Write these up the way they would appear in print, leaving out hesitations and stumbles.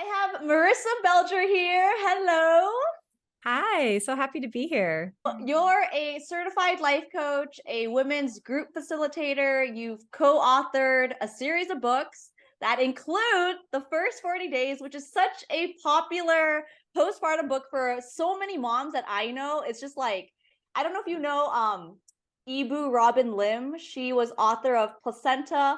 I have Marisa Belger here. Hello. Hi, so happy to be here. You're a certified life coach, a women's group facilitator. You've co-authored a series of books that include The First 40 Days, which is such a popular postpartum book for so many moms that I know. It's just like, I don't know if you know Ibu Robin Lim. She was author of Placenta,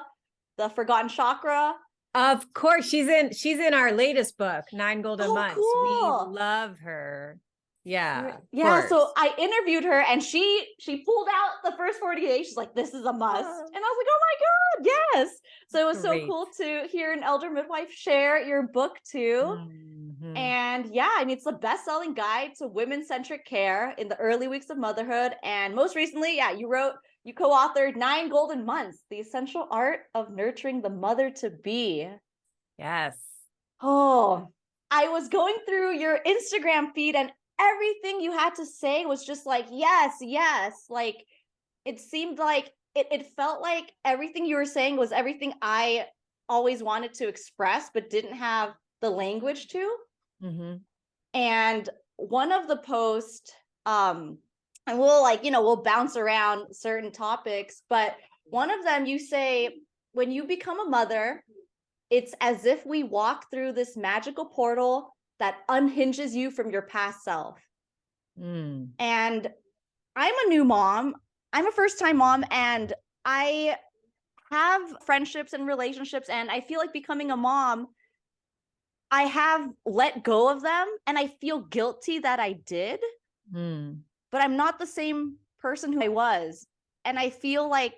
The Forgotten Chakra. Of course, she's in our latest book, Nine Golden Oh, Months. We cool. love her. Yeah, of Yeah, so course. I interviewed her and she pulled out the first 40 days. She's like, this is a must. Oh, And I was like, oh my God, yes. So it was so great. cool to hear an elder midwife share your book too. Mhm. And yeah, I mean, it's the best-selling guide to women-centric care in the early weeks of motherhood. And most recently, yeah, you co-authored Nine Golden Months, the essential art of nurturing the mother-to-be. Yes. Oh, I was going through your Instagram feed and everything you had to say was just like, yes, yes. Like it seemed like it felt like everything you were saying was everything I always wanted to express, but didn't have the language to. Hmm. And one of the posts, and we'll we'll bounce around certain topics, but one of them you say, when you become a mother, it's as if we walk through this magical portal that unhinges you from your past self. Mm. And I'm a new mom. I'm a first time mom, and I have friendships and relationships. And I feel like becoming a mom, I have let go of them and I feel guilty that I did, Mm. but I'm not the same person who I was. And I feel like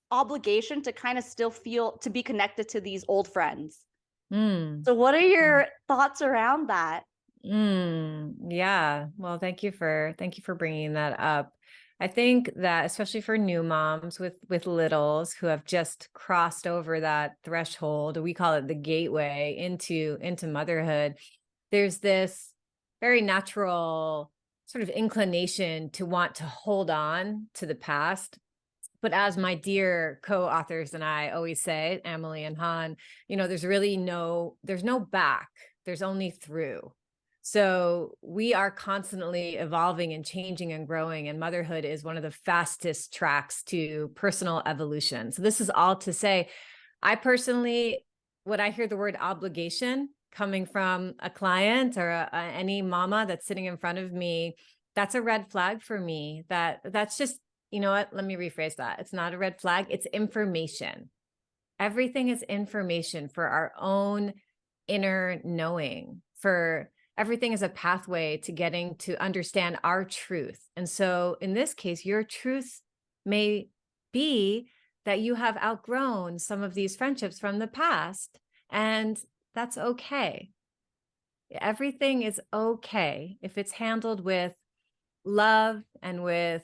obligation to kind of still feel to be connected to these old friends. Mm. So, what are your thoughts around that? Yeah. Well, thank you for bringing that up. I think that especially for new moms with littles who have just crossed over that threshold, we call it the gateway into motherhood, there's this very natural sort of inclination to want to hold on to the past. But as my dear co-authors and I always say, Emily and Han, there's no back, there's only through. So we are constantly evolving and changing and growing, and motherhood is one of the fastest tracks to personal evolution. So this is all to say, I personally, when I hear the word obligation coming from a client or any mama that's sitting in front of me, that's a red flag for me. That's just, you know what? Let me rephrase that. It's not a red flag. It's information. Everything is information for our own inner knowing, for everything is a pathway to getting to understand our truth. And so in this case, your truth may be that you have outgrown some of these friendships from the past, and that's okay. Everything is okay if it's handled with love and with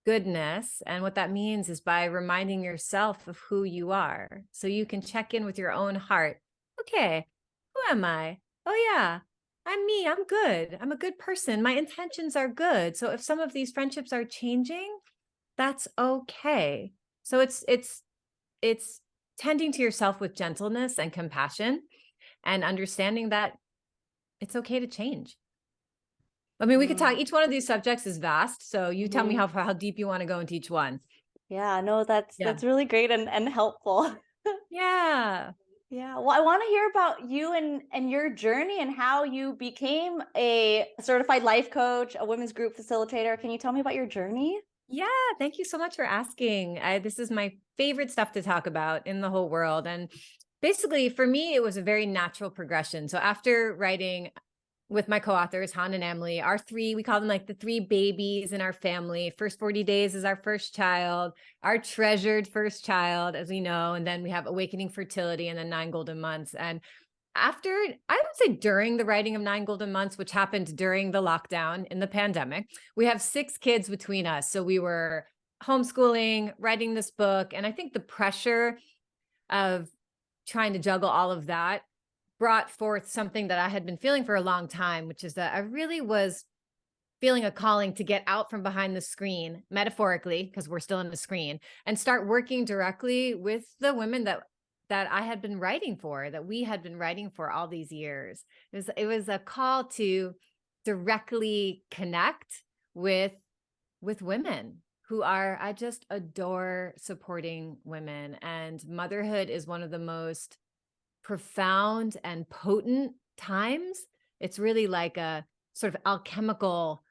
goodness. And what that means is by reminding yourself of who you are. So you can check in with your own heart. Okay, who am I? Oh, yeah, I'm me. I'm good. I'm a good person. My intentions are good. So if some of these friendships are changing, that's okay. So it's tending to yourself with gentleness and compassion and understanding that it's okay to change. I mean, we could talk, Mm. each one of these subjects is vast. So you tell me Mhm. how deep you want to go into each one. Yeah, no, that's Yeah. really great and helpful. Yeah. Yeah, well, I want to hear about you and your journey and how you became a certified life coach, a women's group facilitator. Can you tell me about your journey? Yeah. Thank you so much for asking. This is my favorite stuff to talk about in the whole world. And basically, for me, it was a very natural progression. So after writing with my co-authors, Han and Emily, we call them like the three babies in our family. First 40 days is our first child, our treasured first child, as we know. And then we have Awakening Fertility and then Nine Golden Months. And after, I would say during the writing of Nine Golden Months, which happened during the lockdown in the pandemic, we have 6 kids between us. So we were homeschooling, writing this book. And I think the pressure of trying to juggle all of that brought forth something that I had been feeling for a long time, which is that I really was feeling a calling to get out from behind the screen, metaphorically, because we're still in the screen, and start working directly with the women that that I had been writing for, that we had been writing for all these years. It was a call to directly connect with women who are, I just adore supporting women. And motherhood is one of the most profound and potent times. It's really like a sort of alchemical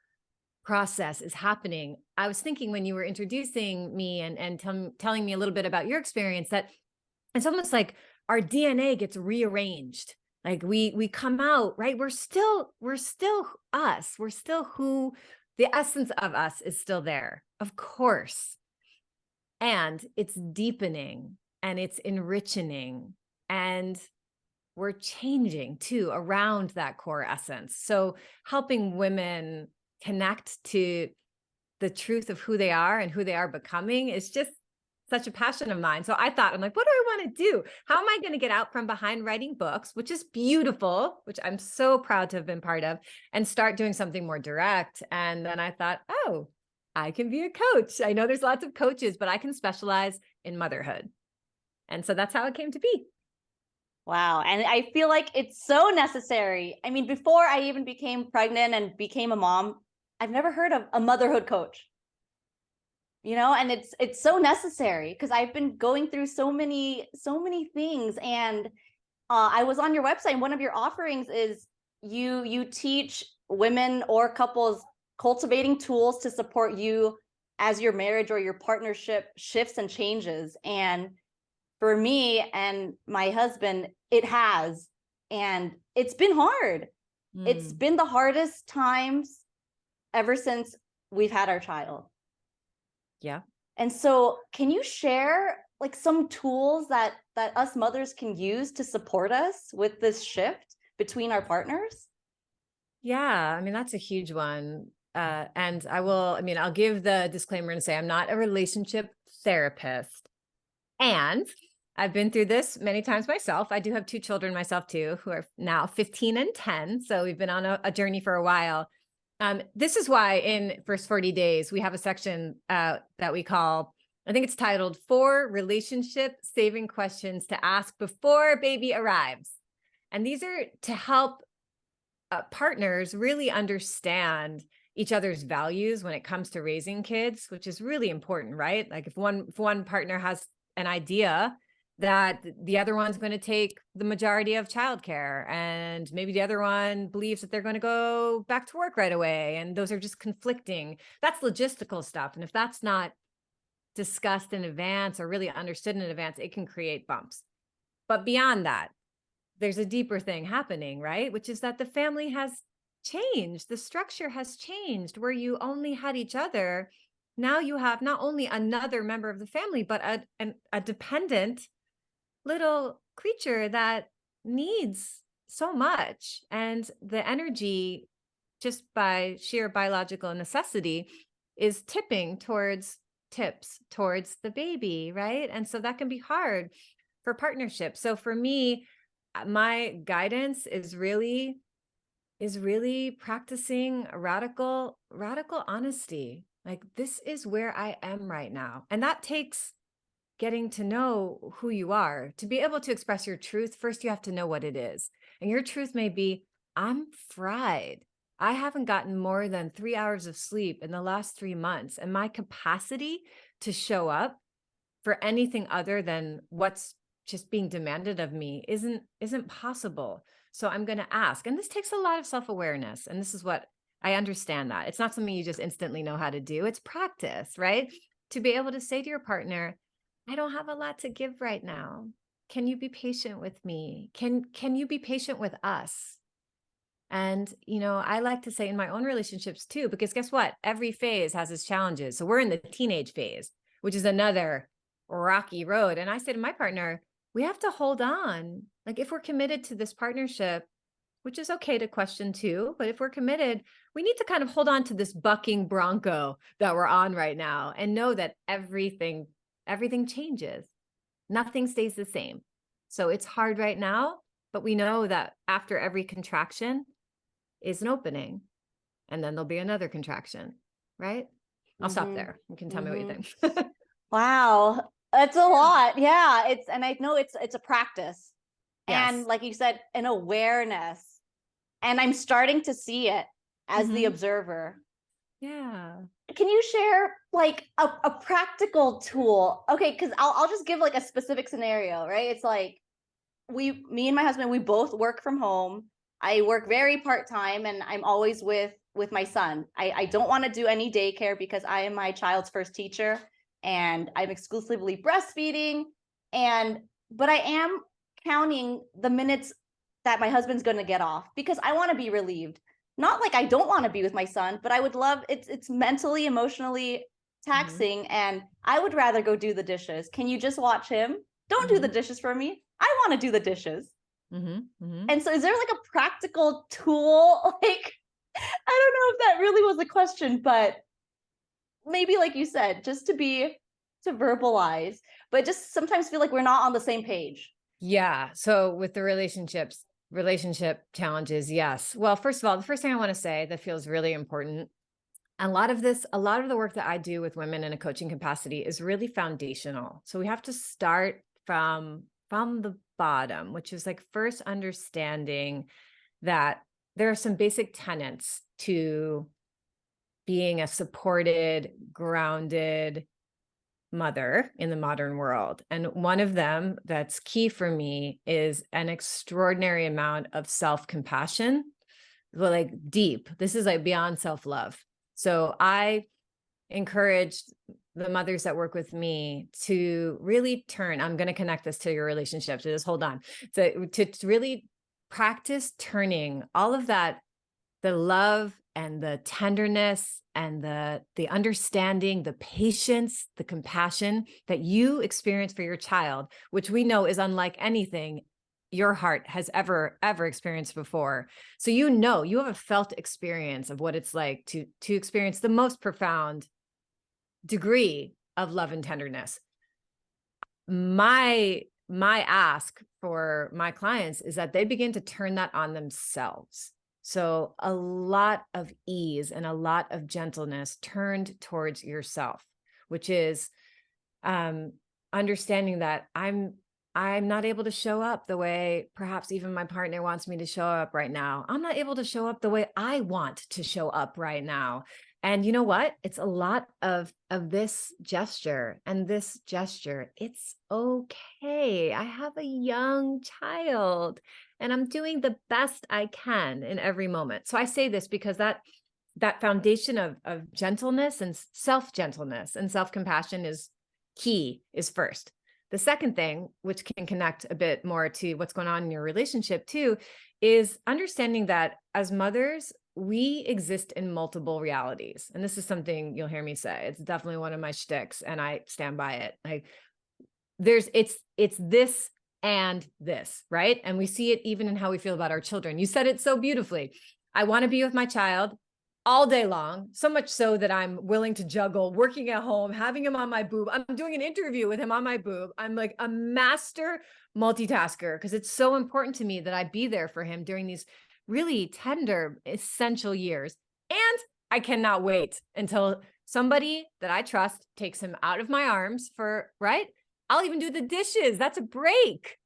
process is happening. I was thinking when you were introducing me and telling me a little bit about your experience, that it's almost like our DNA gets rearranged. Like we come out, right? We're still us. We're still who the essence of us is still there, of course. And it's deepening and it's enriching, and we're changing too around that core essence. So helping women connect to the truth of who they are and who they are becoming is just such a passion of mine. So I thought, I'm like, what do I want to do? How am I going to get out from behind writing books, which is beautiful, which I'm so proud to have been part of, and start doing something more direct? And then I thought, oh, I can be a coach. I know there's lots of coaches, but I can specialize in motherhood. And so that's how it came to be. Wow. And I feel like it's so necessary. I mean, before I even became pregnant and became a mom, I've never heard of a motherhood coach. And it's so necessary, because I've been going through so many things. And I was on your website, and one of your offerings is you teach women or couples cultivating tools to support you as your marriage or your partnership shifts and changes. And for me and my husband, it has, and it's been hard. It's been the hardest times ever since we've had our child. Yeah. And so can you share like some tools that us mothers can use to support us with this shift between our partners? Yeah. I mean, that's a huge one. And I'll give the disclaimer and say I'm not a relationship therapist. And I've been through this many times myself. I do have 2 children myself too, who are now 15 and 10. So we've been on a journey for a while. This is why in First 40 Days, we have a section that we call, I think it's titled 4 Relationship Saving Questions to Ask Before Baby Arrives. And these are to help partners really understand each other's values when it comes to raising kids, which is really important, right? Like if one partner has an idea that the other one's going to take the majority of childcare, and maybe the other one believes that they're going to go back to work right away, and those are just conflicting. That's logistical stuff. And if that's not discussed in advance or really understood in advance, it can create bumps. But beyond that, there's a deeper thing happening, right? Which is that the family has changed. The structure has changed, where you only had each other. Now you have not only another member of the family, but a dependent little creature that needs so much. And the energy, just by sheer biological necessity, is tips towards the baby, right? And so that can be hard for partnerships. So for me, my guidance is really practicing radical honesty. Like, this is where I am right now. And that takes getting to know who you are. To be able to express your truth, first you have to know what it is. And your truth may be, I'm fried. I haven't gotten more than 3 hours of sleep in the last 3 months. And my capacity to show up for anything other than what's just being demanded of me isn't possible. So I'm going to ask. And this takes a lot of self-awareness. And this is what I understand, that it's not something you just instantly know how to do. It's practice, right? To be able to say to your partner, I don't have a lot to give right now. Can you be patient with me? Can you be patient with us? And, I like to say in my own relationships too, because guess what? Every phase has its challenges. So we're in the teenage phase, which is another rocky road. And I say to my partner, we have to hold on. Like, if we're committed to this partnership, which is okay to question too, but if we're committed, we need to kind of hold on to this bucking bronco that we're on right now, and know that everything changes. Nothing stays the same. So it's hard right now, but we know that after every contraction is an opening, and then there'll be another contraction, right? I'll stop there. You can tell me what you think. Wow. It's a lot. Yeah. And I know it's a practice. And Yes. like you said, an awareness. And I'm starting to see it as the observer. Yeah. Can you share like a practical tool? Okay, because I'll just give like a specific scenario, right? It's like me and my husband, we both work from home. I work very part-time and I'm always with my son. I don't want to do any daycare because I am my child's first teacher and I'm exclusively breastfeeding. And but I am counting the minutes that my husband's going to get off because I want to be relieved. Not like I don't want to be with my son, but I would love it's mentally, emotionally Mm-hmm. taxing and I would rather go do the dishes. Can you just watch him? Don't do the Mm-hmm. dishes for me. I want to do the dishes. Mm-hmm. Mm-hmm. And so is there like a practical tool? Like, I don't know if that really was a question, but maybe like you said, just to verbalize, but just sometimes feel like we're not on the same page. Yeah. So with the relationship challenges, yes. Well, first of all, the first thing I want to say that feels really important, a lot of the work that I do with women in a coaching capacity is really foundational. So we have to start from the bottom, which is like first understanding that there are some basic tenets to being a supported, grounded mother in the modern world. And one of them that's key for me is an extraordinary amount of self-compassion, well, like deep. This is like beyond self-love. So I encourage the mothers that work with me to really turn, I'm going to connect this to your relationship. So just hold on. So to really practice turning all of that, the love and the tenderness and the understanding, the patience, the compassion that you experience for your child, which we know is unlike anything your heart has ever experienced before. So you have a felt experience of what it's like to experience the most profound degree of love and tenderness. My ask for my clients is that they begin to turn that on themselves. So a lot of ease and a lot of gentleness turned towards yourself, which is understanding that I'm not able to show up the way perhaps even my partner wants me to show up right now. I'm not able to show up the way I want to show up right now. And you know what? It's a lot of this gesture and this gesture. It's okay. I have a young child and I'm doing the best I can in every moment. So I say this because that foundation of gentleness and self-gentleness and self-compassion is key, is first. The second thing, which can connect a bit more to what's going on in your relationship too, is understanding that as mothers, we exist in multiple realities. And this is something you'll hear me say. It's definitely one of my shticks, and I stand by it. Like it's this and this, right? And we see it even in how we feel about our children. You said it so beautifully. I want to be with my child all day long, so much so that I'm willing to juggle working at home, having him on my boob. I'm doing an interview with him on my boob. I'm like a master multitasker because it's so important to me that I be there for him during these really tender, essential years. And I cannot wait until somebody that I trust takes him out of my arms for, right? I'll even do the dishes. That's a break.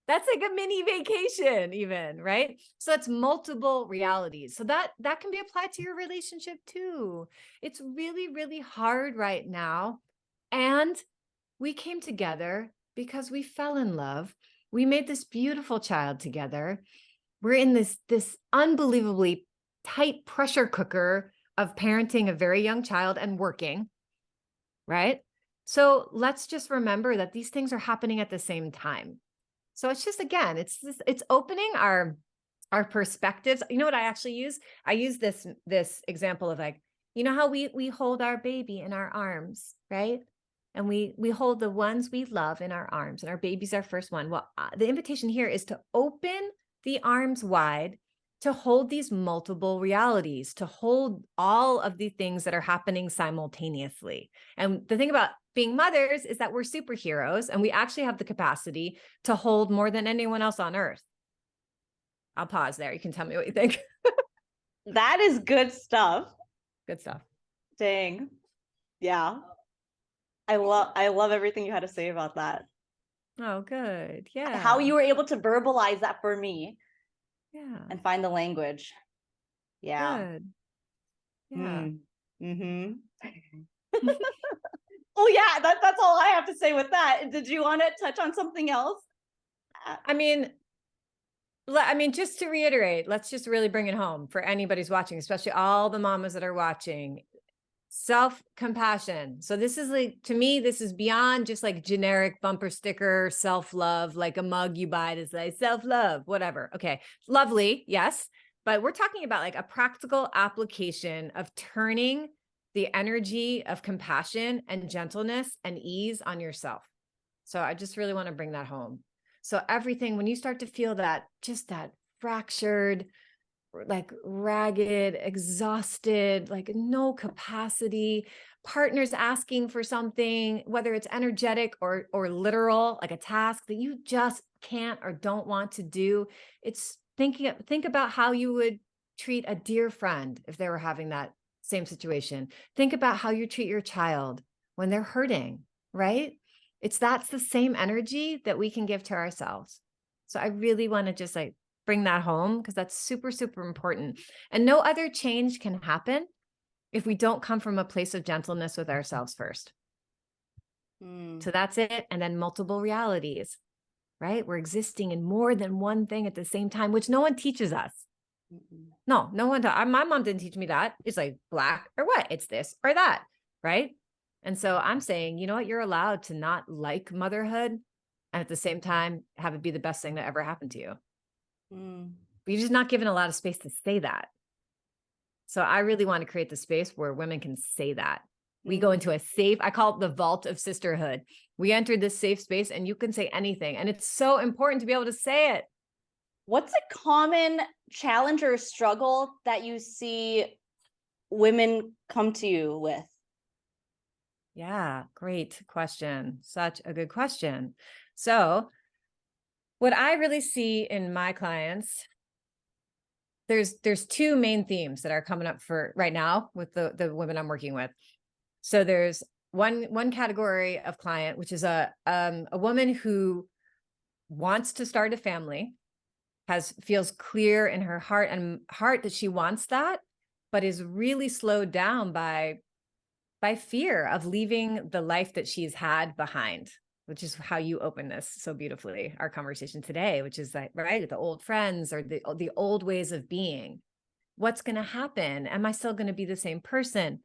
That's like a mini vacation even, right? So that's multiple realities. So that can be applied to your relationship too. It's really, really hard right now. And we came together because we fell in love. We made this beautiful child together. We're in this unbelievably tight pressure cooker of parenting a very young child and working, right? So let's just remember that these things are happening at the same time. So it's just, again, it's opening our perspectives. You know what I actually use? I use this example of like, you know how we hold our baby in our arms, right? And we hold the ones we love in our arms, and our baby's our first one. Well, the invitation here is to open the arms wide, to hold these multiple realities, to hold all of the things that are happening simultaneously. And the thing about being mothers is that we're superheroes and we actually have the capacity to hold more than anyone else on earth. I'll pause there. You can tell me what you think. That is good stuff. Good stuff. Dang. Yeah. I love everything you had to say about that. Oh, good. How Yeah. you were able to verbalize that for me Yeah. and find the language. Yeah. Good. Yeah. Mm. Mm-hmm. Oh yeah, that's all I have to say with that. Did you want to touch on something else? I mean, just to reiterate, let's just really bring it home for anybody's watching, especially all the mamas that are watching. Self-compassion. So this is like, to me, this is beyond just like generic bumper sticker self-love, like a mug you buy to say self-love, whatever. Okay. Lovely. Yes. But we're talking about like a practical application of turning the energy of compassion and gentleness and ease on yourself. So I just really want to bring that home. So everything, when you start to feel that, just that fractured, like ragged, exhausted, like no capacity, partners asking for something, whether it's energetic or literal, like a task that you just can't or don't want to do. It's think about how you would treat a dear friend if they were having that same situation. Think about how you treat your child when they're hurting, right? That's the same energy that we can give to ourselves. So I really want to just like bring that home because that's super, super important. And no other change can happen if we don't come from a place of gentleness with ourselves first. So that's it. And then multiple realities, right? We're existing in more than one thing at the same time, which no one teaches us. No one. My mom didn't teach me that. It's like black or white. It's this or that, right? And so I'm saying, you know what? You're allowed to not like motherhood and at the same time have it be the best thing that ever happened to you. But you're just not given a lot of space to say that. So I really want to create the space where women can say that. We go into a safe, I call it the vault of sisterhood. We enter this safe space and you can say anything. And it's so important to be able to say it. What's a common challenge or struggle that you see women come to you with? Yeah, great question. Such a good question. So what I really see in my clients, there's two main themes that are coming up for right now with the women I'm working with. So there's one category of client, which is a woman who wants to start a family, feels clear in her heart that she wants that, but is really slowed down by fear of leaving the life that she's had behind, which is how you open this so beautifully, our conversation today, which is that, right, the old friends or the old ways of being. What's going to happen? Am I still going to be the same person?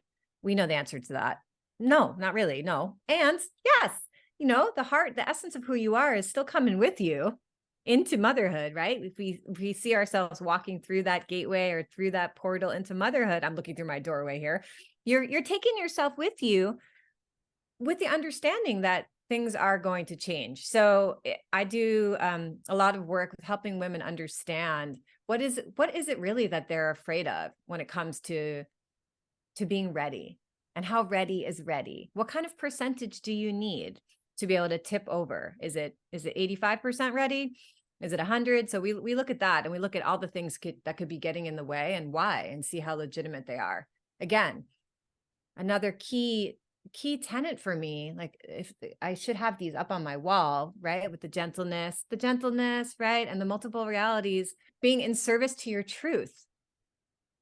We know the answer to that. No, not really. No. And yes, the heart, the essence of who you are is still coming with you into motherhood, right? If we see ourselves walking through that gateway or through that portal into motherhood, I'm looking through my doorway here. You're taking yourself with you with the understanding that things are going to change. So I do a lot of work with helping women understand what is it really that they're afraid of when it comes to being ready, and how ready is ready. What kind of percentage do you need to be able to tip over? Is it 85% ready? Is it 100? So we look at that and we look at all the things that could be getting in the way and why, and see how legitimate they are. Again, another key tenet for me, like if I should have these up on my wall, right? With the gentleness, right? And the multiple realities, being in service to your truth.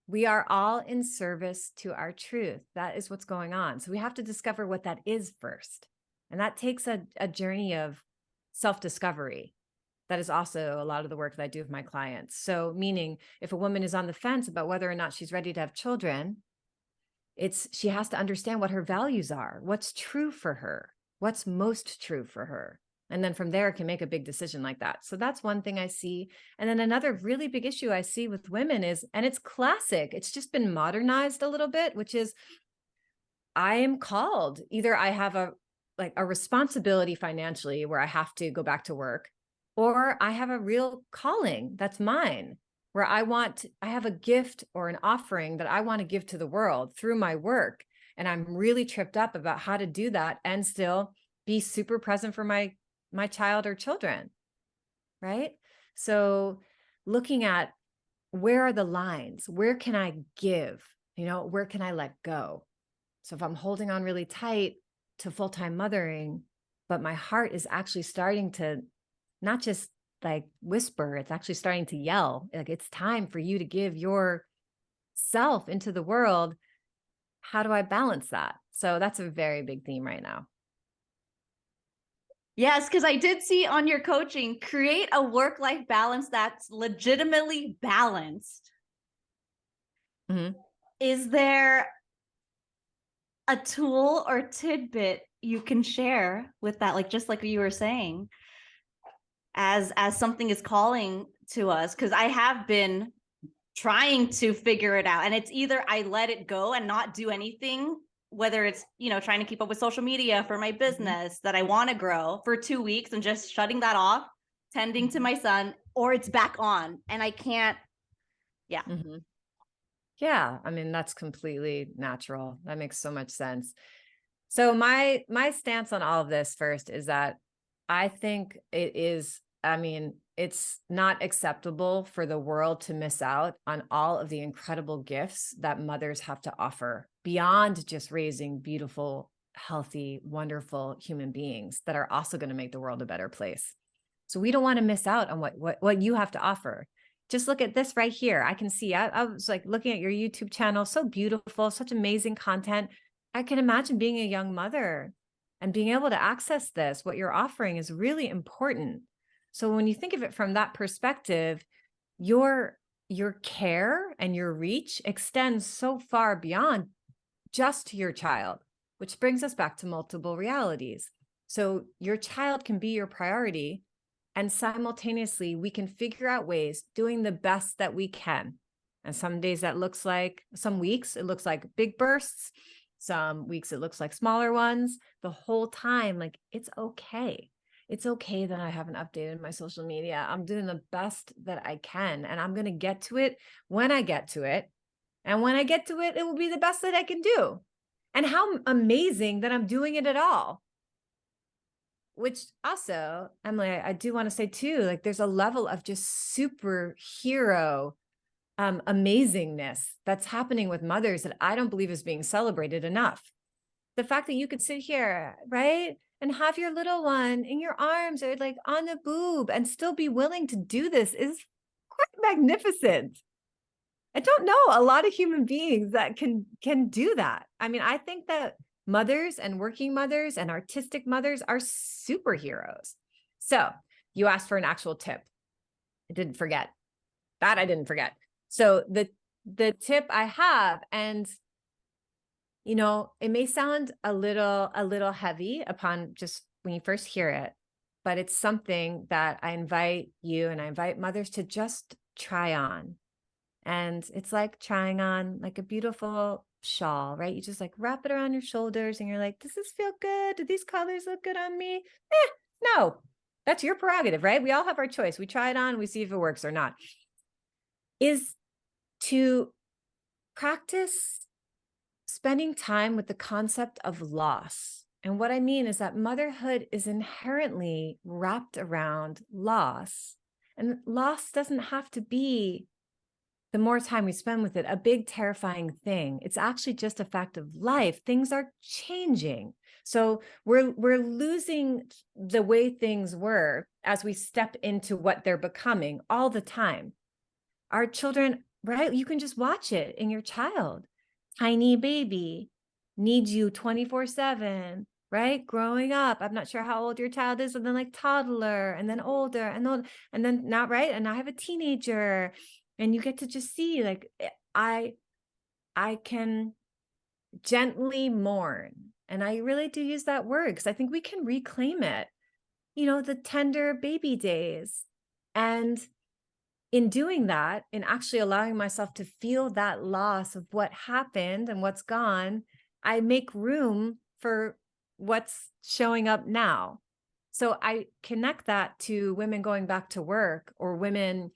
We are all in service to our truth. That is what's going on. So we have to discover what that is first. And that takes a journey of self-discovery. That is also a lot of the work that I do with my clients. So meaning if a woman is on the fence about whether or not she's ready to have children, she has to understand what her values are, what's true for her, what's most true for her. And then from there, can make a big decision like that. So that's one thing I see. And then another really big issue I see with women is, and it's classic, it's just been modernized a little bit, which is I am called, either I have a responsibility financially where I have to go back to work, or I have a real calling that's mine, where I have a gift or an offering that I want to give to the world through my work. And I'm really tripped up about how to do that and still be super present for my child or children, right? So looking at where are the lines, where can I give, where can I let go? So if I'm holding on really tight, to full-time mothering, but my heart is actually starting to not just like whisper, it's actually starting to yell. Like, it's time for you to give yourself into the world. How do I balance that? So that's a very big theme right now. Yes, because I did see on your coaching, create a work-life balance that's legitimately balanced. Mm-hmm. Is there a tool or tidbit you can share with that? Like, just like you were saying, as something is calling to us, because I have been trying to figure it out, and it's either I let it go and not do anything, whether it's, trying to keep up with social media for my business that I want to grow for 2 weeks and just shutting that off, tending to my son, or it's back on and I can't. Yeah. Mm-hmm. Yeah, I mean, that's completely natural. That makes so much sense. So my stance on all of this first is that I think it is, I mean, it's not acceptable for the world to miss out on all of the incredible gifts that mothers have to offer beyond just raising beautiful, healthy, wonderful human beings that are also going to make the world a better place. So we don't want to miss out on what you have to offer. Just look at this right here. I can see, I was like looking at your YouTube channel, so beautiful, such amazing content. I can imagine being a young mother and being able to access this. What you're offering is really important. So when you think of it from that perspective, your care and your reach extends so far beyond just to your child, which brings us back to multiple realities. So your child can be your priority, and simultaneously, we can figure out ways doing the best that we can. And some days that looks like, some weeks, it looks like big bursts. Some weeks, it looks like smaller ones. The whole time, like, it's okay. It's okay that I haven't updated my social media. I'm doing the best that I can, and I'm going to get to it when I get to it. And when I get to it, it will be the best that I can do. And how amazing that I'm doing it at all. Which also, Emily, I do want to say too, like, there's a level of just superhero amazingness that's happening with mothers that I don't believe is being celebrated enough. The fact that you could sit here, right, and have your little one in your arms or like on a boob and still be willing to do this is quite magnificent. I don't know a lot of human beings that can do that. I mean, I think that mothers and working mothers and artistic mothers are superheroes. So you asked for an actual tip. I didn't forget that. I didn't forget. So the tip I have, and it may sound a little heavy upon just when you first hear it, but it's something that I invite you and I invite mothers to just try on. And it's like trying on like a beautiful shawl, right? You just like wrap it around your shoulders and you're like, does this feel good? Do these colors look good on me? No, that's your prerogative, right? We all have our choice. We try it on, we see if it works or not. Is to practice spending time with the concept of loss. And what I mean is that motherhood is inherently wrapped around loss. And loss doesn't have to be, the more time we spend with it, a big, terrifying thing. It's actually just a fact of life. Things are changing. So we're losing the way things were as we step into what they're becoming all the time. Our children, right? You can just watch it in your child. Tiny baby, needs you 24/7, right? Growing up. I'm not sure how old your child is, and then like toddler, and then older, and then now, right? And I have a teenager. And you get to just see, like, I can gently mourn. And I really do use that word because I think we can reclaim it, the tender baby days. And in doing that, in actually allowing myself to feel that loss of what happened and what's gone, I make room for what's showing up now. So I connect that to women going back to work or women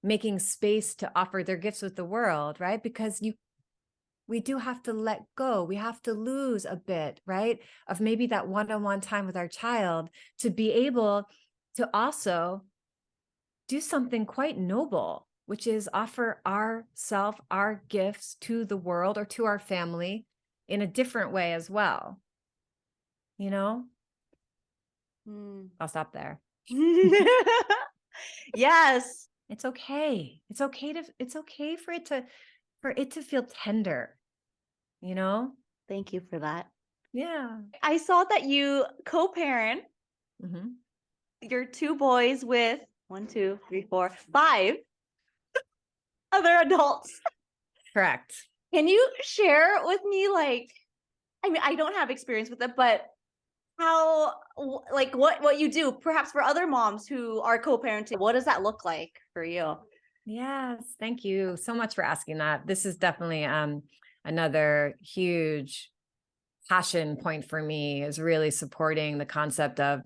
making space to offer their gifts with the world, right? Because we do have to let go. We have to lose a bit, right? Of maybe that one-on-one time with our child to be able to also do something quite noble, which is offer ourself, our gifts to the world or to our family in a different way as well. you know? Mm. I'll stop there. Yes. It's okay. It's okay for it to feel tender, you know? Thank you for that. Yeah. I saw that you co-parent Hmm. your two boys with 5 other adults. Correct. Can you share with me, like, I mean, I don't have experience with it, but like what you do, perhaps for other moms who are co-parenting, what does that look like for you? Yes. Thank you so much for asking that. This is definitely another huge passion point for me, is really supporting the concept of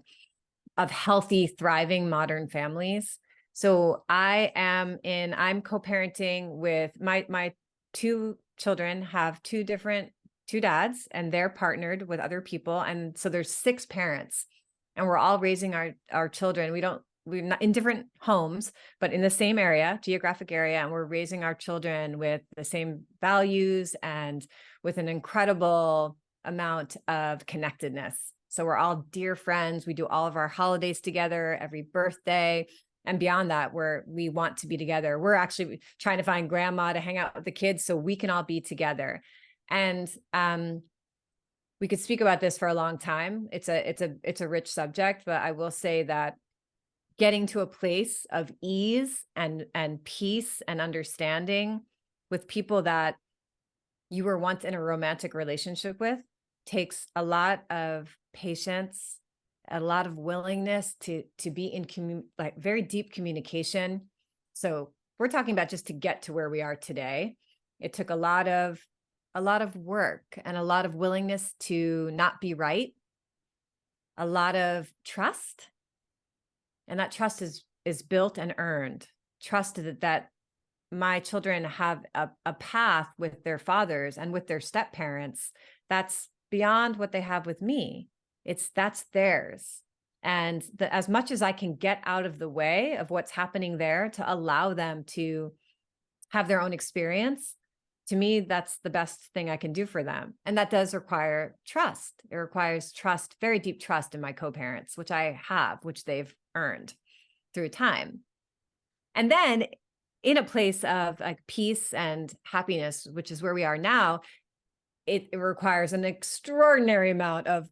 healthy, thriving modern families. So I'm co-parenting with my two children have two dads, and they're partnered with other people. And so there's 6 parents, and we're all raising our children. We're not in different homes, but in the same geographic area. And we're raising our children with the same values and with an incredible amount of connectedness. So we're all dear friends. We do all of our holidays together, every birthday. And beyond that, we want to be together. We're actually trying to find grandma to hang out with the kids so we can all be together. And we could speak about this for a long time. It's a rich subject, but I will say that getting to a place of ease and peace and understanding with people that you were once in a romantic relationship with takes a lot of patience, a lot of willingness to be in like very deep communication. So we're talking about just to get to where we are today. It took a lot of work and a lot of willingness to not be right, a lot of trust. And that trust is built and earned. Trust that my children have a path with their fathers and with their step parents that's beyond what they have with me. That's theirs. And as much as I can get out of the way of what's happening there to allow them to have their own experience, to me, that's the best thing I can do for them. And that does require trust. It requires trust, very deep trust in my co-parents, which I have, which they've earned through time. And then in a place of like peace and happiness, which is where we are now, it requires an extraordinary amount of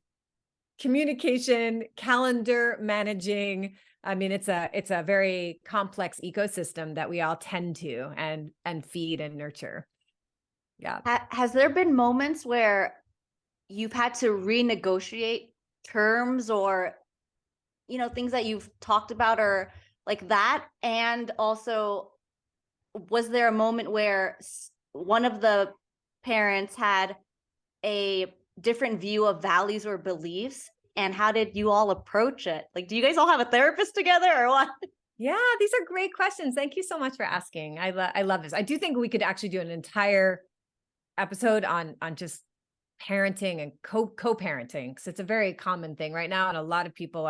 communication, calendar managing. I mean, it's a very complex ecosystem that we all tend to and feed and nurture. Yeah. Has there been moments where you've had to renegotiate terms, or things that you've talked about, or like that? And also, was there a moment where one of the parents had a different view of values or beliefs, and how did you all approach it? Like, do you guys all have a therapist together, or what? Yeah, these are great questions. Thank you so much for asking. I love this. I do think we could actually do an entire episode on just parenting and co-parenting, because it's a very common thing right now, and a lot of people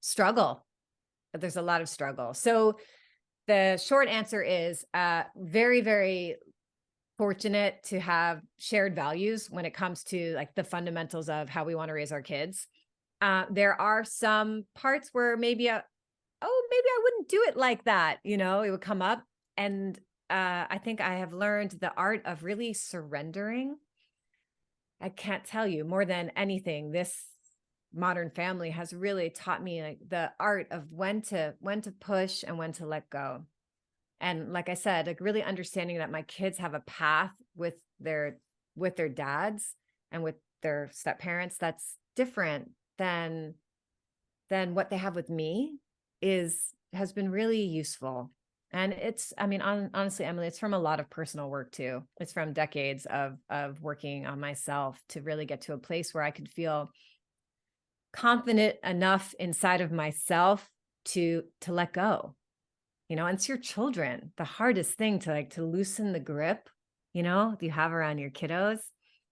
struggle. There's a lot of struggle. So the short answer is very, very fortunate to have shared values when it comes to like the fundamentals of how we want to raise our kids. There are some parts where maybe I wouldn't do it like that. It would come up. And I think I have learned the art of really surrendering. I can't tell you, more than anything, this modern family has really taught me like the art of when to push and when to let go. And like I said, like really understanding that my kids have a path with their dads and with their step parents that's different than what they have with me has been really useful. And honestly, Emily, it's from a lot of personal work too. It's from decades of working on myself to really get to a place where I could feel confident enough inside of myself to let go. And it's your children, the hardest thing to loosen the grip, you have around your kiddos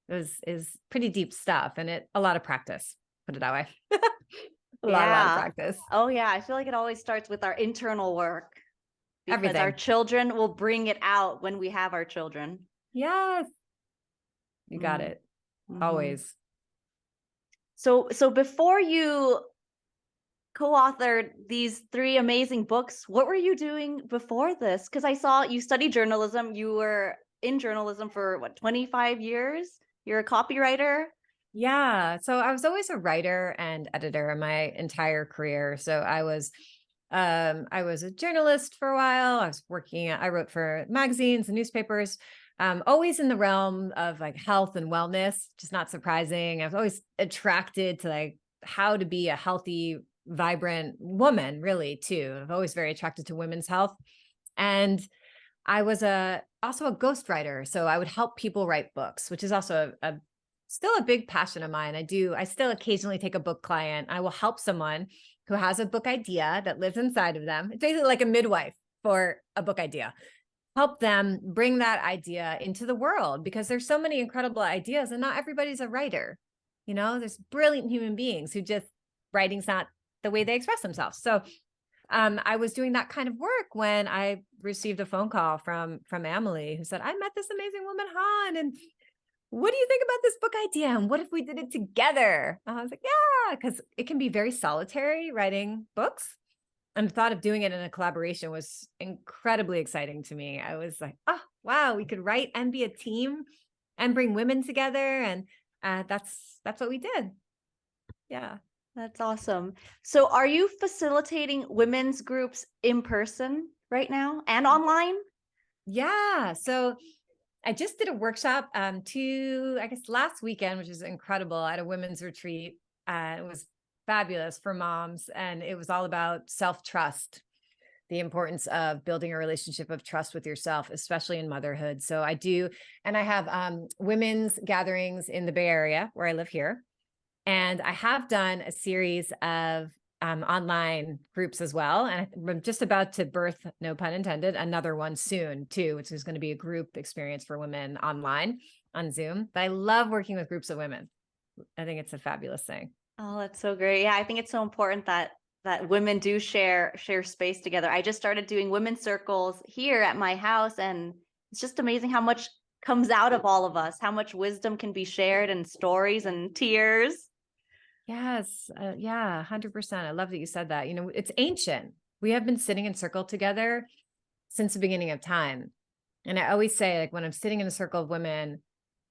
is pretty deep stuff, and a lot of practice, put it that way. a lot of practice. Oh yeah. I feel like it always starts with our internal work, because Everything. our children will bring it out when we have our children. Yes. You got it. Mm-hmm. Always. So before you co-authored these three amazing books, what were you doing before this? Because I saw you studied journalism. You were in journalism for what, 25 years? You're a copywriter. Yeah. So I was always a writer and editor my entire career. So I was a journalist for a while. I wrote for magazines and newspapers, always in the realm of like health and wellness, which is not surprising. I was always attracted to like how to be a healthy, vibrant woman, really, too. I'm always very attracted to women's health. And I was also a ghostwriter. So I would help people write books, which is also still a big passion of mine. I still occasionally take a book client. I will help someone who has a book idea that lives inside of them. It's basically like a midwife for a book idea. Help them bring that idea into the world because there's so many incredible ideas and not everybody's a writer. You know, there's brilliant human beings who just writing's not the way they express themselves. So I was doing that kind of work when I received a phone call from Emily, who said, "I met this amazing woman, Han, and what do you think about this book idea? And what if we did it together?" And I was like, "Yeah," because it can be very solitary writing books. And the thought of doing it in a collaboration was incredibly exciting to me. I was like, "Oh, wow, we could write and be a team and bring women together." And that's what we did. Yeah. That's awesome. So are you facilitating women's groups in person right now and online? Yeah. So I just did a workshop I guess last weekend, which is incredible, at a women's retreat. It was fabulous for moms. And it was all about self-trust, the importance of building a relationship of trust with yourself, especially in motherhood. So I have women's gatherings in the Bay Area where I live here. And I have done a series of online groups as well. And I'm just about to birth, no pun intended, another one soon too, which is going to be a group experience for women online on Zoom. But I love working with groups of women. I think it's a fabulous thing. Oh, that's so great. Yeah, I think it's so important that women do share space together. I just started doing women's circles here at my house, and it's just amazing how much comes out of all of us, how much wisdom can be shared and stories and tears. Yes. Yeah, 100%. I love that you said that. You know, it's ancient. We have been sitting in circle together since the beginning of time. And I always say, like, when I'm sitting in a circle of women,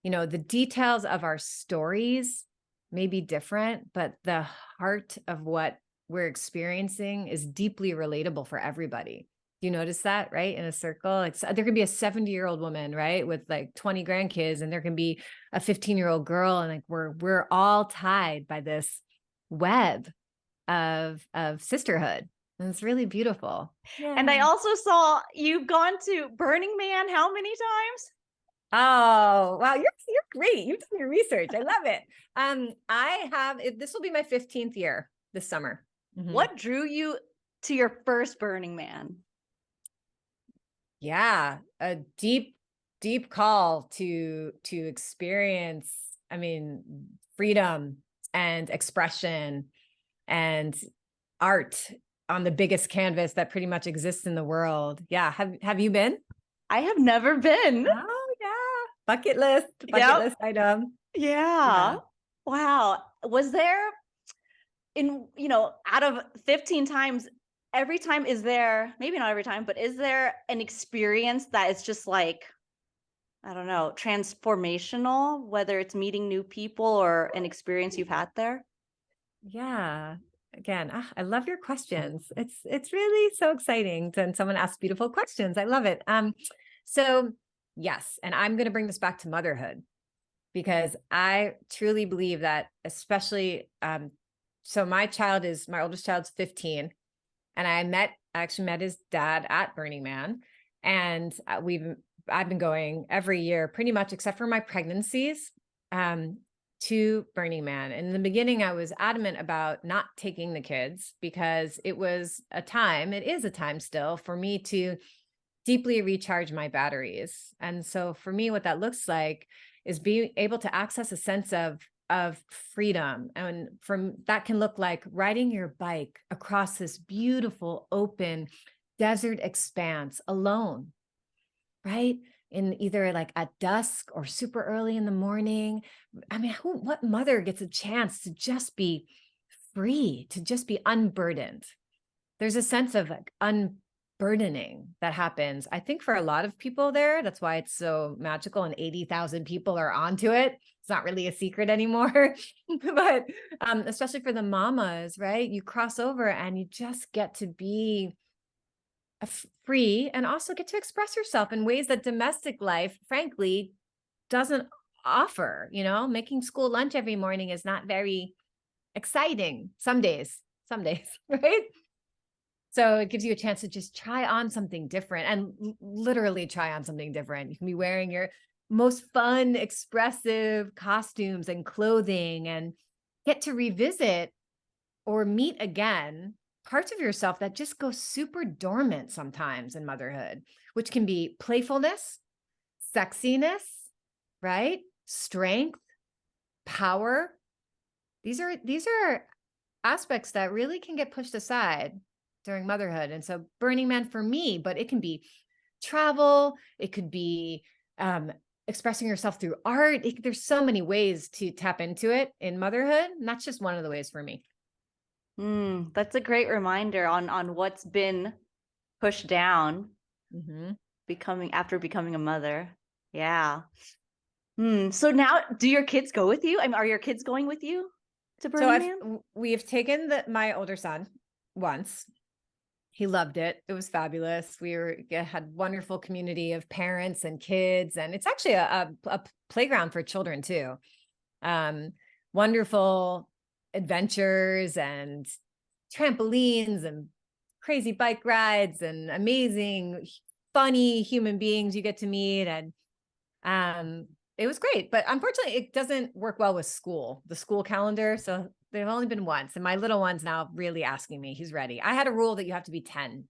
you know, the details of our stories may be different, but the heart of what we're experiencing is deeply relatable for everybody. Do you notice that, right? In a circle, like there can be a 70-year-old woman, right, with like 20 grandkids, and there can be a 15-year-old girl, and like we're all tied by this web of sisterhood. And it's really beautiful. And I Yeah. also saw you've gone to Burning Man how many times? Oh, wow. You're great. You've done your research. I love it. This will be my 15th year this summer. Mhm. What drew you to your first Burning Man? Yeah. A deep call to experience, I mean, freedom and expression and art on the biggest canvas that pretty much exists in the world. Yeah. Have you been? I have never been. Oh, yeah. Bucket Yep. list item. Yeah. Yeah. Wow. Was there out of 15 times, every time is there, maybe not every time, but is there an experience that is just like, I don't know, transformational, whether it's meeting new people or an experience you've had there? Yeah. Again, I love your questions. It's really so exciting when someone asks beautiful questions. I love it. So yes, and I'm going to bring this back to motherhood because I truly believe that, especially, so my oldest child's 15, and I actually met his dad at Burning Man, and I've been going every year pretty much, except for my pregnancies. To Burning Man. In the beginning, I was adamant about not taking the kids because it is a time still for me to deeply recharge my batteries. And so for me, what that looks like is being able to access a sense of freedom. And from that can look like riding your bike across this beautiful, open desert expanse alone, right? in either like at dusk or super early in the morning. I mean, what mother gets a chance to just be free, to just be unburdened? There's a sense of like unburdening that happens, I think, for a lot of people there. That's why it's so magical, and 80,000 people are onto it. It's not really a secret anymore, but especially for the mamas, right? You cross over and you just get to be free and also get to express yourself in ways that domestic life, frankly, doesn't offer. Making school lunch every morning is not very exciting some days, right? So it gives you a chance to just try on something different, and literally try on something different. You can be wearing your most fun, expressive costumes and clothing, and get to revisit or meet again parts of yourself that just go super dormant sometimes in motherhood, which can be playfulness, sexiness, right? Strength, power. These are aspects that really can get pushed aside during motherhood. And so Burning Man for me, but it can be travel, it could be expressing yourself through art. There's so many ways to tap into it in motherhood, and that's just one of the ways for me. That's a great reminder on what's been pushed down after becoming a mother. Yeah. So now, do your kids go with you? I mean, are your kids going with you to Burning Man? We have taken my older son once. He loved it. It was fabulous. We had wonderful community of parents and kids, and it's actually a playground for children too. Wonderful adventures and trampolines and crazy bike rides and amazing, funny human beings you get to meet. And it was great, but unfortunately it doesn't work well with the school calendar. So they've only been once, and my little one's now really asking me. He's ready. I had a rule that you have to be 10.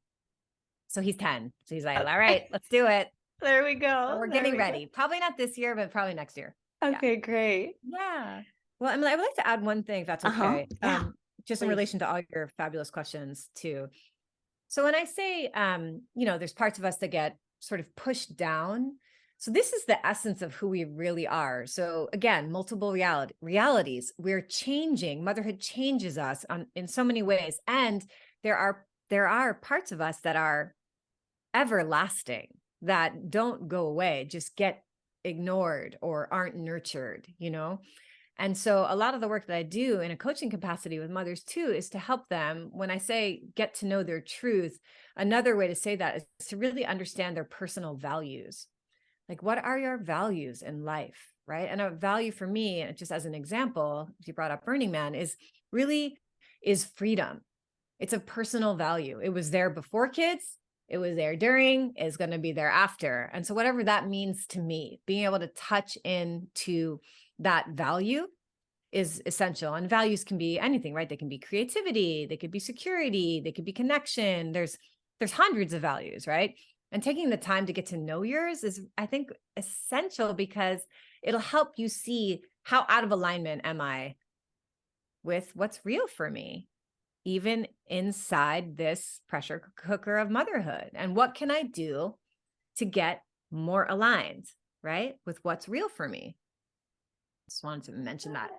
So he's 10. So he's like, all right, let's do it. There we go. So we're getting ready. Probably not this year, but probably next year. Okay, great. Yeah. Well, Emily, I would like to add one thing, if that's okay. Yeah, just in relation to all your fabulous questions too. So when I say, there's parts of us that get sort of pushed down. So this is the essence of who we really are. So again, multiple realities. We're changing. Motherhood changes us in so many ways. And there are parts of us that are everlasting, that don't go away, just get ignored or aren't nurtured, And so a lot of the work that I do in a coaching capacity with mothers too is to help them. When I say get to know their truth, another way to say that is to really understand their personal values. Like, what are your values in life, right? And a value for me, just as an example, if you brought up Burning Man, is freedom. It's a personal value. It was there before kids. It was there during, is going to be there after. And so whatever that means to me, being able to touch into that value is essential. And values can be anything, right? They can be creativity, they could be security, they could be connection. There's hundreds of values, right? And taking the time to get to know yours is, I think, essential, because it'll help you see how out of alignment am I with what's real for me, even inside this pressure cooker of motherhood. And what can I do to get more aligned, right, with what's real for me? Just wanted to mention that.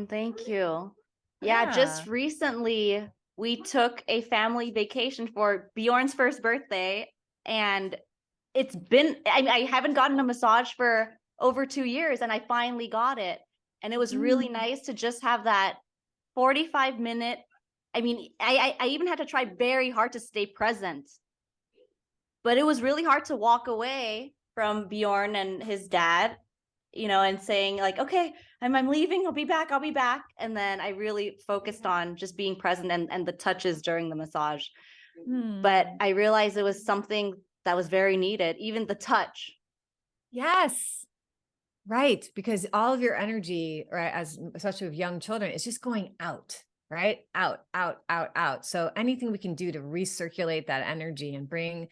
Thank you. Yeah, just recently we took a family vacation for Bjorn's first birthday, and it's been, I haven't gotten a massage for over 2 years, and I finally got it. And it was really nice to just have that 45-minute. I mean, I even had to try very hard to stay present, but it was really hard to walk away from Bjorn and his dad, and saying like, okay, I'm leaving, I'll be back. And then I really focused on just being present and the touches during the massage. But I realized it was something that was very needed, even the touch. Yes. Right. Because all of your energy, right, especially with young children, is just going out, right? Out. So anything we can do to recirculate that energy and bring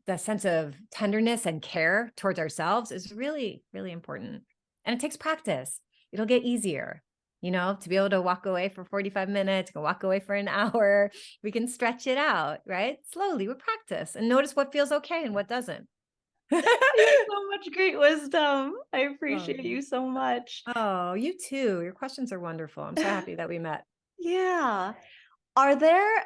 the sense of tenderness and care towards ourselves is really, really important. And it takes practice. It'll get easier, to be able to walk away for 45 minutes, go walk away for an hour. We can stretch it out, right? Slowly with practice, and notice what feels okay and what doesn't. You have so much great wisdom. I appreciate Oh, you so much. oh, you too. Your questions are wonderful. I'm so happy that we met. Yeah. Are there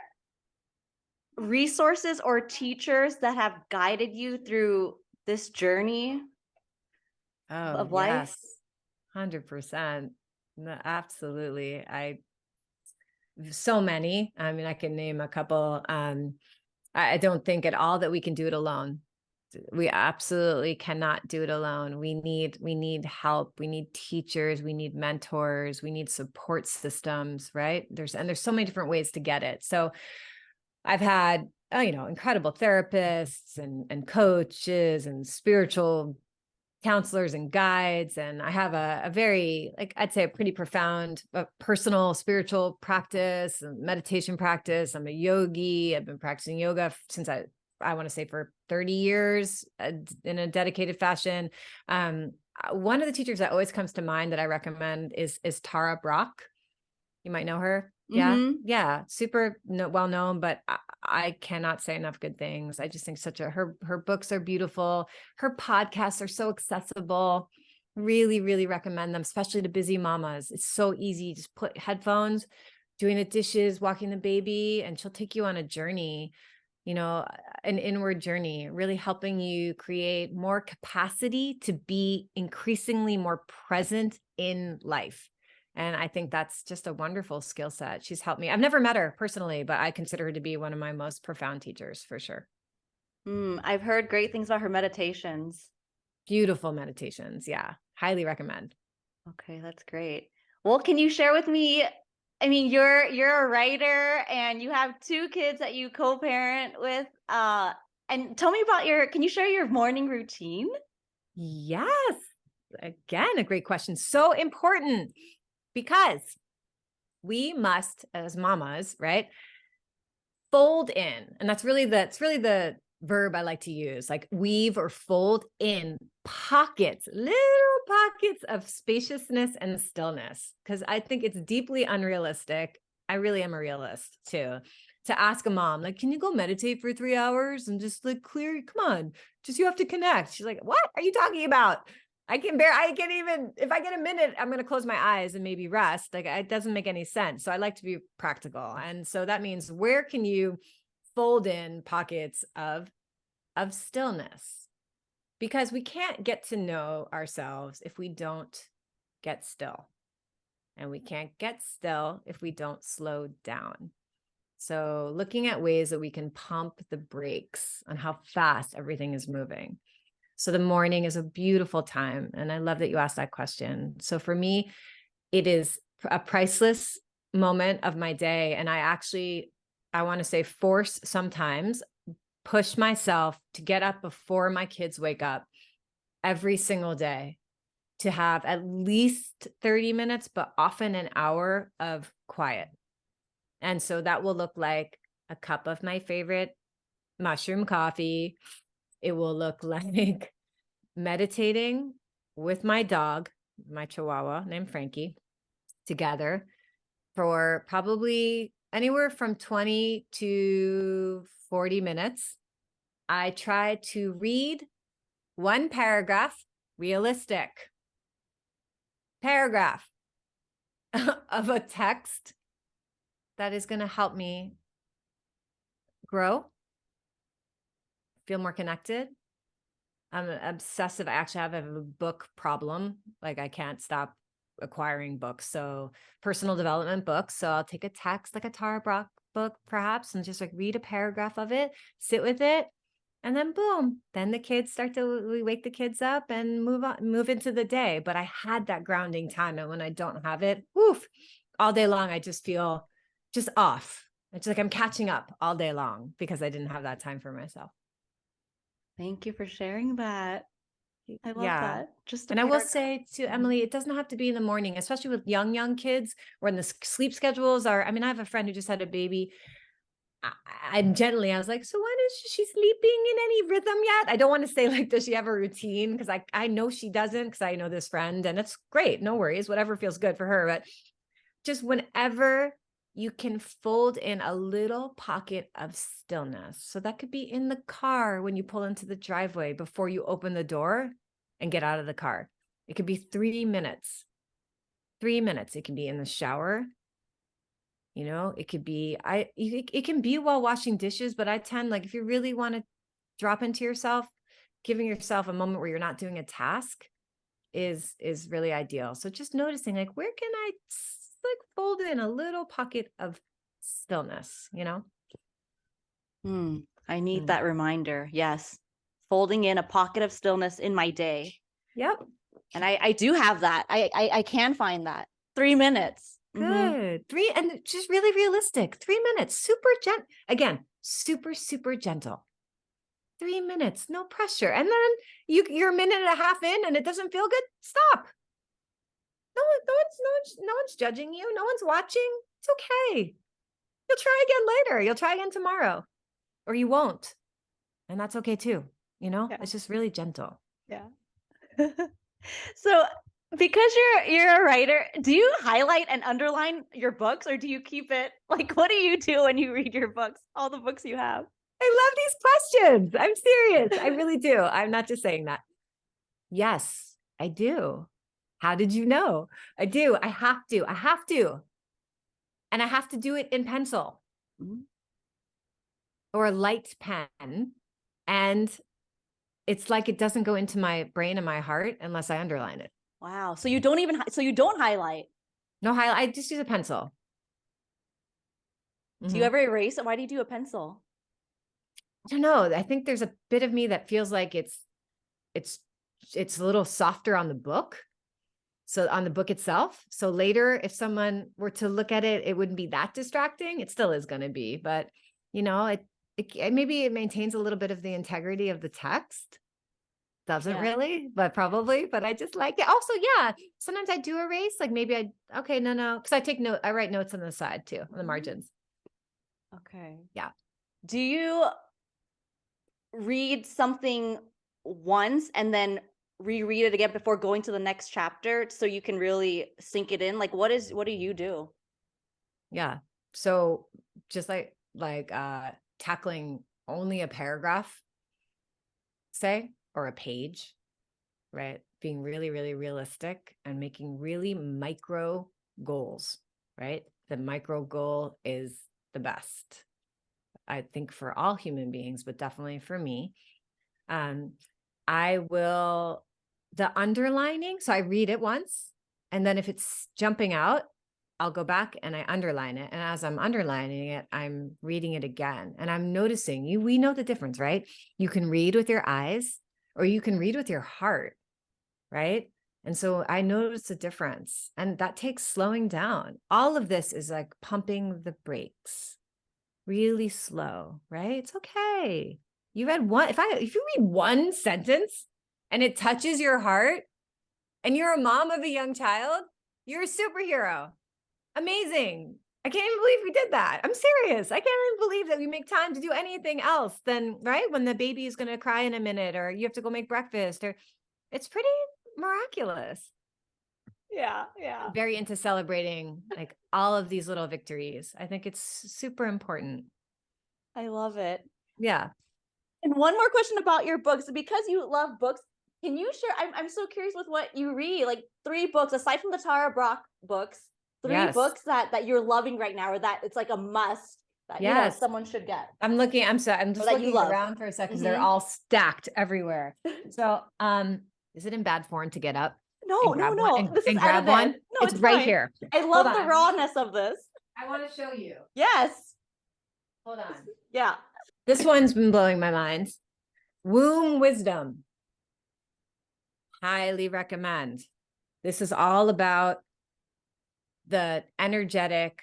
resources or teachers that have guided you through this journey Oh, of life? yes. 100%. No, absolutely. So many. I mean, I can name a couple. I don't think at all that we can do it alone. We absolutely cannot do it alone. We need help. We need teachers. We need mentors. We need support systems, right? There's so many different ways to get it. So I've had, incredible therapists and coaches and spiritual counselors and guides. And I have a very, like, I'd say a pretty profound personal spiritual practice and meditation practice. I'm a yogi. I've been practicing yoga since I want to say for 30 years in a dedicated fashion. One of the teachers that always comes to mind that I recommend is Tara Brach. You might know her. Yeah. Mhm. Yeah. Super well known, but I cannot say enough good things. I just think her books are beautiful. Her podcasts are so accessible. Really, really recommend them, especially to busy mamas. It's so easy. Just put headphones, doing the dishes, walking the baby, and she'll take you on a journey, an inward journey, really helping you create more capacity to be increasingly more present in life. And I think that's just a wonderful skill set. She's helped me. I've never met her personally, but I consider her to be one of my most profound teachers for sure. I've heard great things about her meditations. Beautiful meditations. Yeah. Highly recommend. Okay, that's great. Well, can you share with me, I mean, you're a writer and you have 2 kids that you co-parent with, and tell me about can you share your morning routine? Yes. Again, a great question. So important because we must, as mamas, right, fold in. And that's really the verb I like to use, like weave or fold in pockets, little pockets of spaciousness and stillness. Cause I think it's deeply unrealistic. I really am a realist too. To ask a mom, like, can you go meditate for 3 hours and just like clear? Come on, just you have to connect. She's like, what are you talking about? I can't even, if I get a minute, I'm going to close my eyes and maybe rest. Like it doesn't make any sense. So I like to be practical. And so that means where can you fold in pockets of stillness? Because we can't get to know ourselves if we don't get still. And we can't get still if we don't slow down. So looking at ways that we can pump the brakes on how fast everything is moving. So the morning is a beautiful time. And I love that you asked that question. So for me, it is a priceless moment of my day. And I want to say sometimes push myself to get up before my kids wake up every single day to have at least 30 minutes, but often an hour of quiet. And so that will look like a cup of my favorite mushroom coffee. It will look like meditating with my dog, my Chihuahua named Frankie, together for probably anywhere from 20 to 40 minutes. I try to read one paragraph, realistic paragraph of a text that is going to help me grow, feel more connected. I'm obsessive. I actually have a book problem. Like I can't stop acquiring books. So personal development books. So I'll take a text, like a Tara Brach book, perhaps, and just like read a paragraph of it, sit with it. And then boom, then we wake the kids up and move into the day. But I had that grounding time. And when I don't have it, woof, all day long, I just feel just off. It's like I'm catching up all day long because I didn't have that time for myself. Thank you for sharing that. I love Yeah. that. Just a And I will paragraph. say to Emily, it doesn't have to be in the morning, especially with young kids when the sleep schedules are. I mean, I have a friend who just had a baby. I was like, so when is she sleeping in any rhythm yet? I don't want to say like, does she have a routine? Because I know she doesn't, because I know this friend and it's great. No worries, whatever feels good for her. But just whenever you can fold in a little pocket of stillness. So that could be in the car when you pull into the driveway before you open the door and get out of the car. It could be 3 minutes. 3 minutes. It can be in the shower. You know, it could be, it can be while washing dishes, but I tend, like, if you really want to drop into yourself, giving yourself a moment where you're not doing a task is really ideal. So just noticing, like, where can I like fold in a little pocket of stillness, you know? I need that reminder. Yes. Folding in a pocket of stillness in my day. Yep. And I do have that. I can find that. 3 minutes. Good. And just really realistic. 3 minutes. Again, super gentle. 3 minutes, no pressure. And then you're a minute and a half in and it doesn't feel good. Stop. No one's judging you. No one's watching. It's okay. You'll try again later. You'll try again tomorrow, or you won't. And that's okay too. You know, it's just really gentle. Yeah. So because you're a writer, do you highlight and underline your books, or do you keep it, like, what do you do when you read your books, all the books you have? I love these questions. I'm serious. I really do. I'm not just saying that. Yes, I do. How did you know? I do. I have to. And I have to do it in pencil or a light pen. And it's like it doesn't go into my brain and my heart unless I underline it. Wow. So you don't highlight? No highlight. I just use a pencil. Do you ever erase it? Why do you do a pencil? I don't know. I think there's a bit of me that feels like it's a little softer on the book. So on the book itself. So later, if someone were to look at it, it wouldn't be that distracting. It still is going to be, but you know, maybe it maintains a little bit of the integrity of the text. Doesn't really, but probably, but I just like it. Also, yeah, sometimes I do erase, like maybe no. Cause I write notes on the side too, on the margins. Okay. Yeah. Do you read something once and then reread it again before going to the next chapter so you can really sink it in? Like, what do you do? Yeah. So just like tackling only a paragraph, say, or a page, right? Being really, really realistic and making really micro goals, right? The micro goal is the best, I think, for all human beings, but definitely for me. The underlining, so I read it once, and then if it's jumping out, I'll go back and I underline it. And as I'm underlining it, I'm reading it again. And I'm noticing we know the difference, right? You can read with your eyes or you can read with your heart, right? And so I notice the difference, and that takes slowing down. All of this is like pumping the brakes, really slow, right? It's okay. You read if you read one sentence and it touches your heart and you're a mom of a young child, you're a superhero. Amazing. I can't even believe we did that. I'm serious. I can't even believe that we make time to do anything else than, right, when the baby is going to cry in a minute or you have to go make breakfast, or it's pretty miraculous. Yeah. I'm very into celebrating like all of these little victories. I think it's super important. I love it. Yeah. And one more question about your books, because you love books. Can you share? I'm so curious with what you read. Like 3 books aside from the Tara Brach books. 3 books that you're loving right now, or that it's like a must that someone should get. I'm just looking around for a second because they're all stacked everywhere. So, is it in bad form to get up? No. This is grab one. No, it's right here. I love the rawness of this. I want to show you. Yes. Hold on. Yeah. This one's been blowing my mind. Womb Wisdom. Highly recommend. This is all about the energetic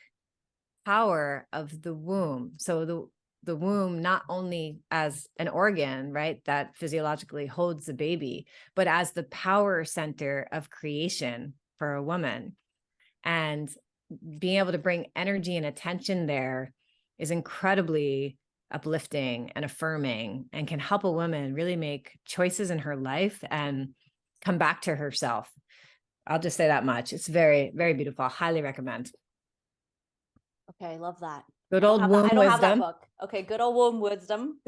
power of the womb. So the womb, not only as an organ, right, that physiologically holds the baby, but as the power center of creation for a woman. And being able to bring energy and attention there is incredibly uplifting and affirming, and can help a woman really make choices in her life and come back to herself. I'll just say that much. It's very, very beautiful. Highly recommend. Okay, I love that. Good old I womb don't have that wisdom. book. Okay, good old womb wisdom.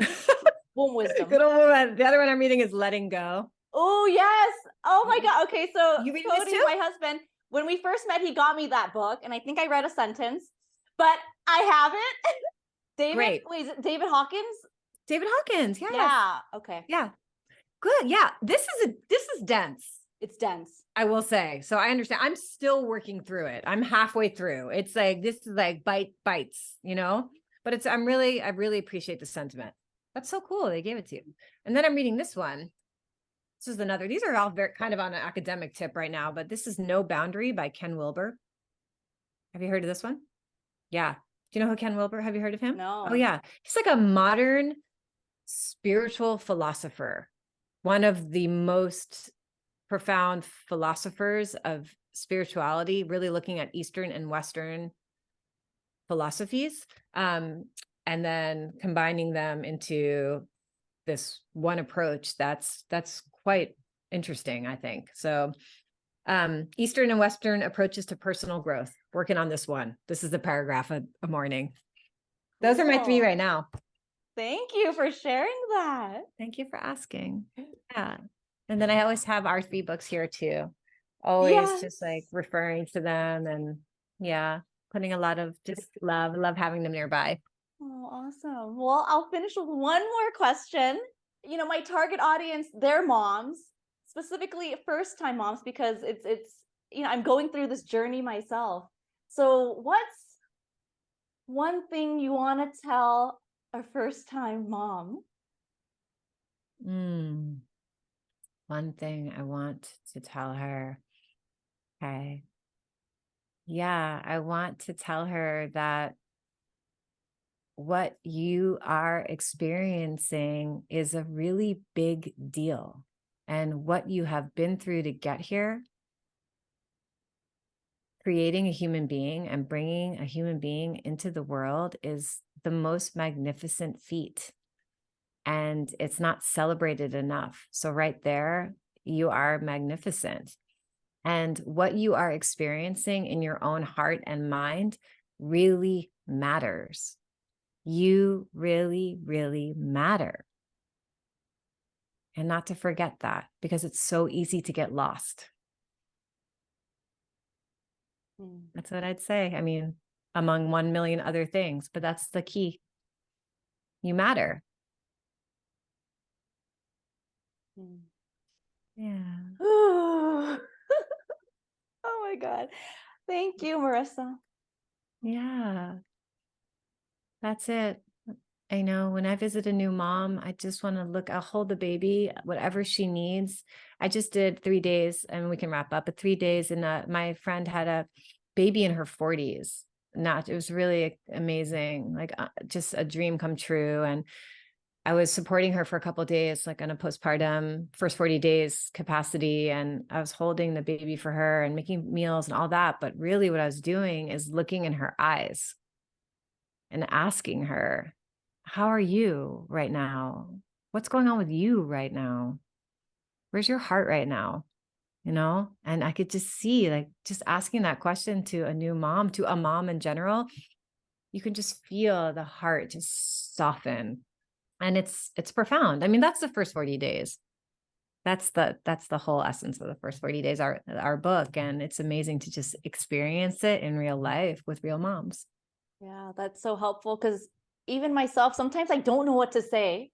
Womb wisdom. Good old woman. The other one I'm reading is Letting Go. Oh, yes. Oh my God. Okay, so You reading this Cody, too? my husband, when we first met, he got me that book, and I think I read a sentence, but I have it. Great. Wait, is it David Hawkins? David Hawkins. Yes. Yeah. Okay. Yeah. Good. Yeah. This is dense. It's dense. I will say. So I understand. I'm still working through it. I'm halfway through. It's like, this is like bites, but I really appreciate the sentiment. That's so cool. They gave it to you. And then I'm reading this one. This is another, these are all very kind of on an academic tip right now, but this is No Boundary by Ken Wilber. Have you heard of this one? Yeah. Do you know who Ken Wilber? Have you heard of him? No. Oh yeah. He's like a modern spiritual philosopher, one of the most profound philosophers of spirituality, really looking at Eastern and Western philosophies, and then combining them into this one approach that's quite interesting, I think. So Eastern and Western approaches to personal growth, working on this one. This is the paragraph a morning. Those are my 3 right now. Thank you for sharing that. Thank you for asking. Yeah. And then I always have our 3 books here too. Always just like referring to them, and yeah, putting a lot of just love having them nearby. Oh, awesome. Well, I'll finish with one more question. My target audience, they're moms, specifically first-time moms, because it's I'm going through this journey myself. So what's one thing you want to tell a first-time mom? One thing I want to tell her. Okay. Yeah, I want to tell her that what you are experiencing is a really big deal. And what you have been through to get here, creating a human being and bringing a human being into the world, is the most magnificent feat. And it's not celebrated enough. So right there, you are magnificent. And what you are experiencing in your own heart and mind really matters. You really, really matter. And not to forget that, because it's so easy to get lost. That's what I'd say. I mean, among 1 million other things, but that's the key. You matter. Yeah. Oh my God. Thank you, Marisa. Yeah. That's it. I know when I visit a new mom, I just want to I'll hold the baby, whatever she needs. I just did 3 days, and we can wrap up, but 3 days. And my friend had a baby in her 40s. It was really amazing, like just a dream come true. And I was supporting her for a couple of days, like on a postpartum first 40 days capacity. And I was holding the baby for her and making meals and all that. But really what I was doing is looking in her eyes and asking her, how are you right now? What's going on with you right now? Where's your heart right now? And I could just see, like, just asking that question to a new mom, to a mom in general, you can just feel the heart just soften. And it's profound. I mean, that's the first 40 days. That's the whole essence of the first 40 days, our book. And it's amazing to just experience it in real life with real moms. Yeah, that's so helpful, because even myself, sometimes I don't know what to say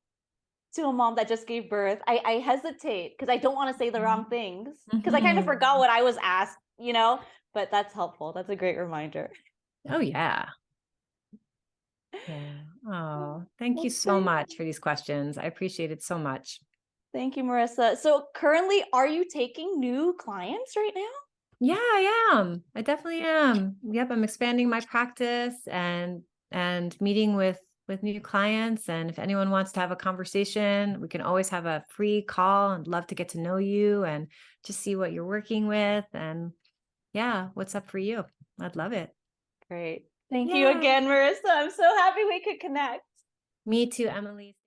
to a mom that just gave birth. I hesitate because I don't want to say the wrong things, because I kind of forgot what I was asked, but that's helpful. That's a great reminder. Oh, yeah. Yeah. Oh, thank you so much for these questions. I appreciate it so much. Thank you, Marisa. So currently, are you taking new clients right now? Yeah, I am. I definitely am. Yep, I'm expanding my practice and meeting with new clients. And if anyone wants to have a conversation, we can always have a free call. I'd love to get to know you and just see what you're working with. And yeah, what's up for you? I'd love it. Great. Thank you again, Marisa. I'm so happy we could connect. Me too, Emily.